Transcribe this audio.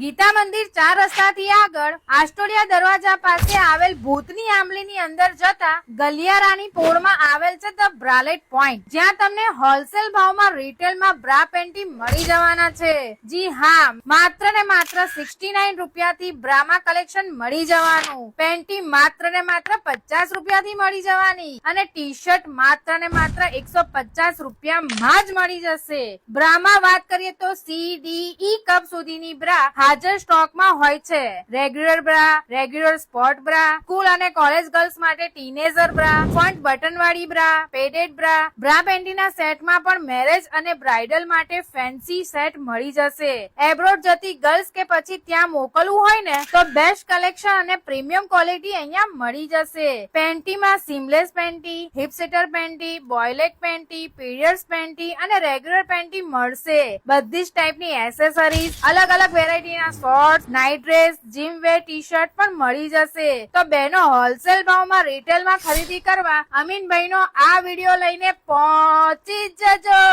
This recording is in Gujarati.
ગીતા મંદિર 4 રસ્તાથી આગળ આસ્ટોડિયા દરવાજા પાસે આવેલ ભૂતની આંબલીની અંદર જતા ગલિયારાની પોળમાં આવેલ છે ધ બ્રાલેટ પોઈન્ટ, જ્યાં તમને હોલસેલ ભાવમાં રિટેલમાં બ્રા પેન્ટી મળી જવાના છે. જી હા, માત્ર ને માત્ર 69 રૂપિયાથી બ્રામાં કલેક્શન મળી જવાનું. પેન્ટી માત્ર ને માત્ર 50 રૂપિયાથી મળી જવાની અને ટી શર્ટ માત્ર ને માત્ર 150 રૂપિયામાં જ મળી જશે. બ્રામાં વાત કરીએ તો સી ડી ઈ કપ સુધીની બ્રા હાજર સ્ટોકમાં હોય છે. Regular bra, regular sport bra, school અને કોલેજ ગર્લ્સ માટે ટીનેજર બ્રા, ફ્રન્ટ બટન વાળી બ્રા, પેડેડ બ્રા, બ્રા પેન્ટીના સેટમાં પણ મેરેજ અને બ્રાઇડલ માટે ફેન્સી સેટ મળી જશે. એબ્રોડ જતી ગર્લ્સ કે પછી ત્યાં મોકલવું હોય ને તો બેસ્ટ કલેક્શન અને પ્રીમિયમ ક્વોલિટી અહીંયા મળી જશે. પેન્ટીમાં seamless panty, hipster panty, boyleg panty, periods panty અને રેગ્યુલર પેન્ટી મળશે. બધી જ ટાઈપની એસેસરીઝ, અલગ અલગ variety shorts, night dress, gym wear T shirt પણ મળી જશે. તો બહેનો હોલસેલ ભાવમાં રિટેલમાં ખરીદી કરવા અમીનભાઈ નો આ વિડીયો લઈને પહોંચી જજો.